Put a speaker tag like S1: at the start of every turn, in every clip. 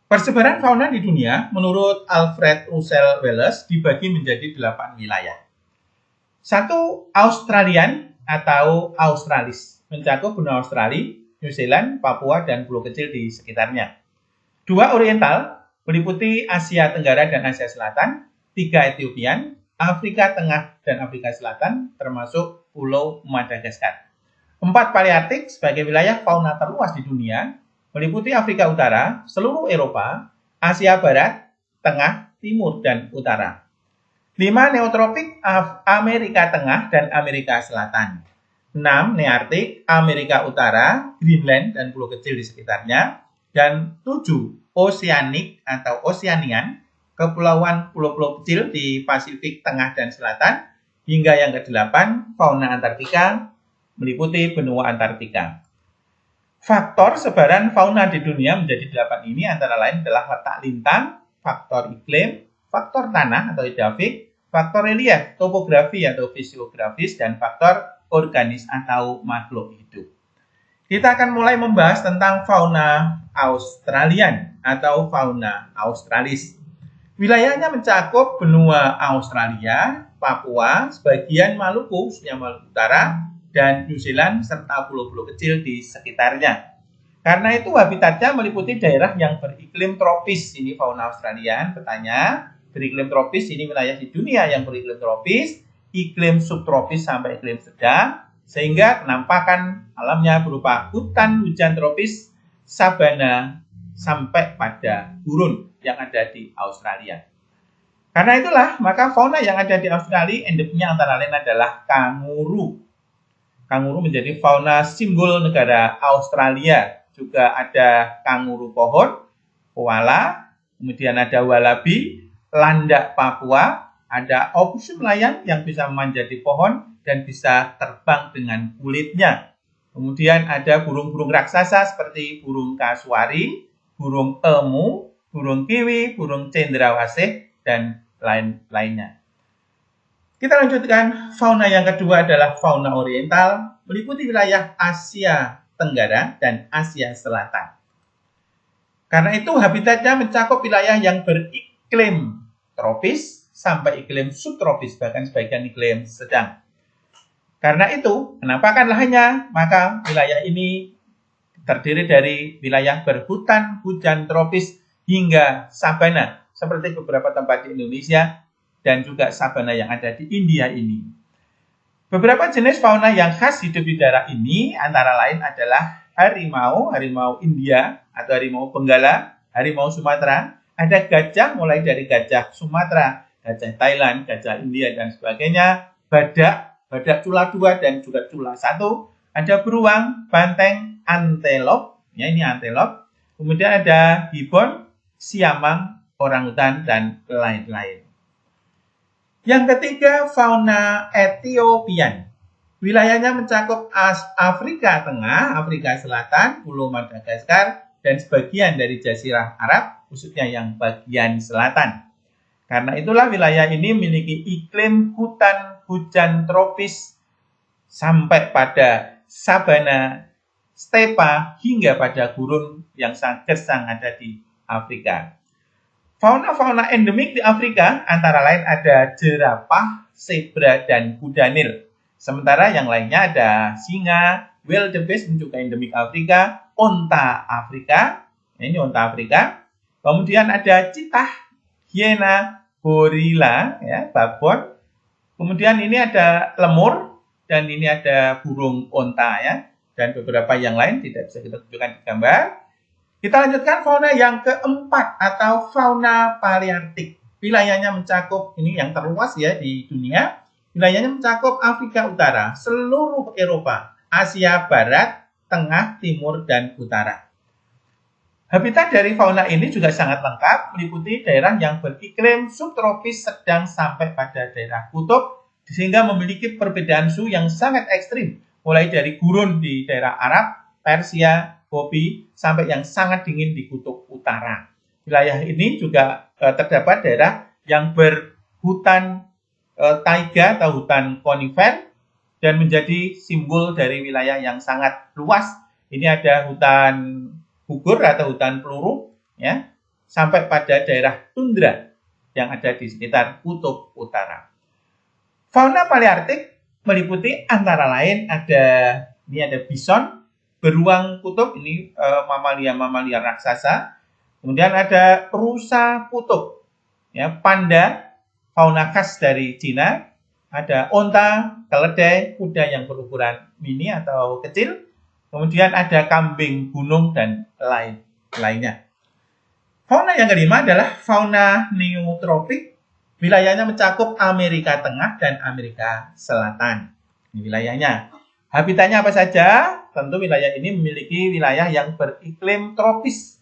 S1: Persebaran fauna di dunia menurut Alfred Russel Wallace dibagi menjadi 8 wilayah. 1. Australian atau Australis, mencakup benua Australia, New Zealand, Papua, dan pulau kecil di sekitarnya. 2. Oriental, meliputi Asia Tenggara dan Asia Selatan. 3. Ethiopian, Afrika Tengah dan Afrika Selatan, termasuk Pulau Madagaskar. 4. Paleartik, sebagai wilayah fauna terluas di dunia, meliputi Afrika Utara, seluruh Eropa, Asia Barat, Tengah, Timur, dan Utara. 5. Neotropik, Amerika Tengah dan Amerika Selatan. 6. Nearktik, Amerika Utara, Greenland, dan pulau kecil di sekitarnya. Dan 7. Oceanic atau Oceanian, kepulauan pulau-pulau kecil di Pasifik Tengah dan Selatan. Hingga yang ke-8, fauna Antartika, meliputi benua Antartika. Faktor sebaran fauna di dunia menjadi 8 ini antara lain adalah letak lintang, faktor iklim, faktor tanah atau edafik, faktor relief, topografi atau fisiografis, dan faktor organis atau makhluk hidup. Kita akan mulai membahas tentang fauna Australian atau fauna Australis. Wilayahnya mencakup benua Australia, Papua, sebagian Maluku, khususnya Maluku Utara, dan New Zealand, serta pulau-pulau kecil di sekitarnya. Karena itu habitatnya meliputi daerah yang beriklim tropis. Ini fauna Australian, petanya beriklim tropis, ini wilayah di dunia yang beriklim tropis, iklim subtropis sampai iklim sedang, sehingga penampakan alamnya berupa hutan hujan tropis, sabana, sampai pada gurun yang ada di Australia. Karena itulah, maka fauna yang ada di Australia endemiknya antara lain adalah kanguru. Kanguru menjadi fauna simbol negara Australia. Juga ada kanguru pohon, koala, kemudian ada walabi, landak Papua, ada opossum layang yang bisa memanjat di pohon dan bisa terbang dengan kulitnya. Kemudian ada burung-burung raksasa seperti burung kasuari, burung emu, burung kiwi, burung cendrawasih, dan lain-lainnya. Kita lanjutkan, fauna yang kedua adalah fauna oriental, meliputi wilayah Asia Tenggara dan Asia Selatan. Karena itu habitatnya mencakup wilayah yang beriklim tropis sampai iklim subtropis, bahkan sebagian iklim sedang. Karena itu, penampakan lahannya, maka wilayah ini terdiri dari wilayah berhutan hujan tropis hingga sabana, seperti beberapa tempat di Indonesia dan juga sabana yang ada di India ini. Beberapa jenis fauna yang khas hidup di daerah ini antara lain adalah harimau, harimau India atau harimau Benggala, harimau Sumatera, ada gajah mulai dari gajah Sumatera, gajah Thailand, gajah India, dan sebagainya, badak cula 2 dan juga cula 1, ada beruang, banteng, antelop, ya ini antelop, kemudian ada gibbon, siamang, orangutan, dan lain-lain. Yang ketiga, fauna Ethiopian. Wilayahnya mencakup Afrika Tengah, Afrika Selatan, Pulau Madagaskar, dan sebagian dari Jazirah Arab, khususnya yang bagian selatan. Karena itulah wilayah ini memiliki iklim hutan hujan tropis sampai pada sabana, stepa, hingga pada gurun yang sangat gersang ada di Afrika. Fauna-fauna endemik di Afrika antara lain ada jerapah, zebra, dan kuda Nil. Sementara yang lainnya ada singa, wildebeest juga endemik Afrika, onta Afrika, ini onta Afrika. Kemudian ada citah, hiena, gorila, ya, babon. Kemudian ini ada lemur dan ini ada burung onta, ya, dan beberapa yang lain tidak bisa kita tunjukkan di gambar. Kita lanjutkan fauna yang keempat atau fauna paleartik. Wilayahnya mencakup, ini yang terluas ya di dunia, wilayahnya mencakup Afrika Utara, seluruh Eropa, Asia Barat, Tengah, Timur, dan Utara. Habitat dari fauna ini juga sangat lengkap, meliputi daerah yang beriklim subtropis sedang sampai pada daerah kutub, sehingga memiliki perbedaan suhu yang sangat ekstrim, mulai dari gurun di daerah Arab, Persia, Gobi, sampai yang sangat dingin di kutub utara. Wilayah ini juga terdapat daerah yang berhutan taiga atau hutan konifer dan menjadi simbol dari wilayah yang sangat luas. Ini ada hutan gugur atau hutan peluru, ya. sampai pada daerah tundra yang ada di sekitar kutub utara. Fauna palearktik meliputi antara lain ada bison, beruang kutub, ini mamalia raksasa. Kemudian ada rusa kutub, ya, panda, fauna khas dari Cina. Ada onta, keledai, kuda yang berukuran mini atau kecil. Kemudian ada kambing gunung dan lainnya. Fauna yang kelima adalah fauna neotropik. Wilayahnya mencakup Amerika Tengah dan Amerika Selatan. Ini wilayahnya. Habitatnya apa saja? Tentu wilayah ini memiliki wilayah yang beriklim tropis,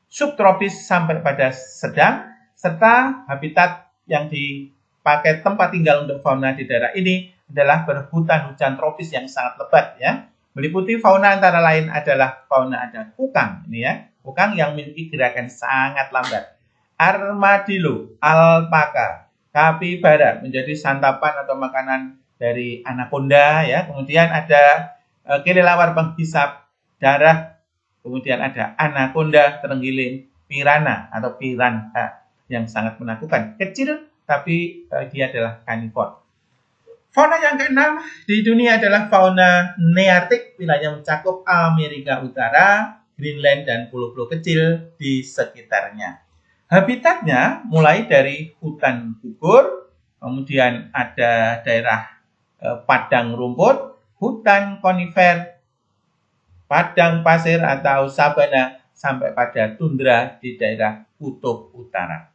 S1: subtropis sampai pada sedang, serta habitat yang dipakai tempat tinggal untuk fauna di daerah ini adalah berhutan hujan tropis yang sangat lebat, ya. Meliputi fauna antara lain adalah fauna ada kukang, ini ya. Kukang yang memiliki gerakan sangat lambat. Armadillo, alpaka, kapibara menjadi santapan atau makanan dari anaconda, ya. Kemudian ada kelelawar penghisap darah. Kemudian ada anaconda terenggiling, piranha atau piranha yang sangat menakutkan. Kecil tapi dia adalah karnivor. Fauna yang keenam di dunia adalah fauna nearktik, wilayah mencakup Amerika Utara, Greenland, dan pulau-pulau kecil di sekitarnya. Habitatnya mulai dari hutan gugur, kemudian ada daerah padang rumput, hutan konifer, padang pasir atau sabana, sampai pada tundra di daerah kutub utara.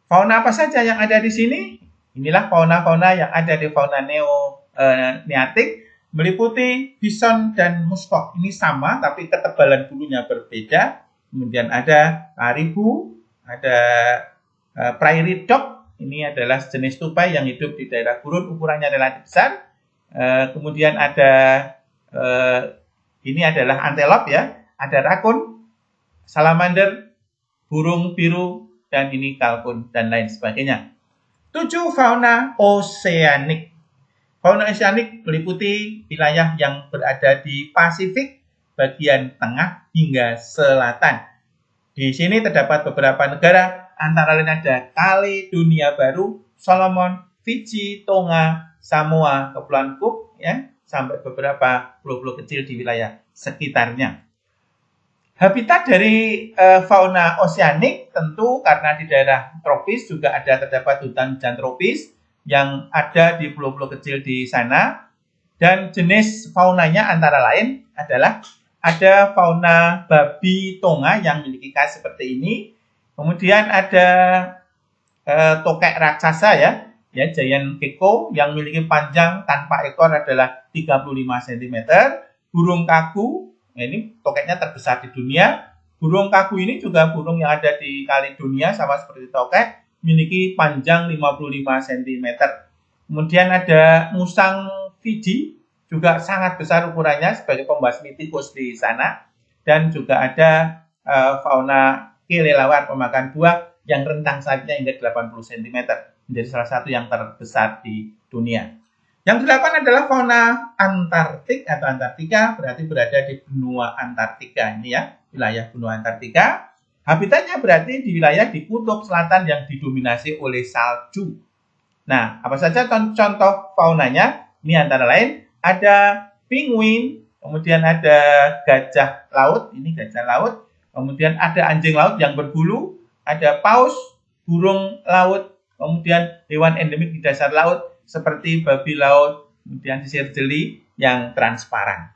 S1: Fauna apa saja yang ada di sini? Inilah fauna-fauna yang ada di fauna nearktik, meliputi bison dan muskok. Ini sama, tapi ketebalan bulunya berbeda. Kemudian ada karibu, ada prairie dog. Ini adalah jenis tupai yang hidup di daerah gurun, ukurannya relatif besar. Kemudian ada ini adalah antelop, ya. Ada rakun, salamander, burung biru, dan ini kalkun dan lain sebagainya. 7. Fauna oseanik. Fauna oseanik meliputi wilayah yang berada di Pasifik bagian tengah hingga selatan. Di sini terdapat beberapa negara, antara lain ada Kaledonia Baru, Solomon, Fiji, Tonga, Samoa, Kepulauan Cook, ya, sampai beberapa pulau-pulau kecil di wilayah sekitarnya. Habitat dari fauna oseanik tentu karena di daerah tropis juga terdapat hutan hujan tropis yang ada di pulau-pulau kecil di sana. Dan jenis faunanya antara lain adalah ada fauna babi Tonga yang memiliki khas seperti ini. Kemudian ada tokek raksasa, ya, giant gecko yang memiliki panjang tanpa ekor adalah 35 cm. Burung kagu, ini tokeknya terbesar di dunia. Burung kagu ini juga burung yang ada di Kaledonia, sama seperti tokek, memiliki panjang 55 cm. Kemudian ada musang Fiji, juga sangat besar ukurannya sebagai pembasmi tikus di sana. Dan juga ada fauna kelelawar pemakan buah yang rentang sayapnya hingga 80 cm. Menjadi salah satu yang terbesar di dunia. Yang ke-8 adalah fauna Antartik atau Antartika, berarti berada di benua Antartika. Ini, ya, wilayah benua Antartika. Habitatnya berarti di wilayah di kutub selatan yang didominasi oleh salju. Nah, apa saja contoh faunanya? Ini antara lain ada penguin, kemudian ada gajah laut, ini gajah laut, kemudian ada anjing laut yang berbulu, ada paus, burung laut, kemudian hewan endemik di dasar laut seperti babi laut, kemudian sisir jeli yang transparan.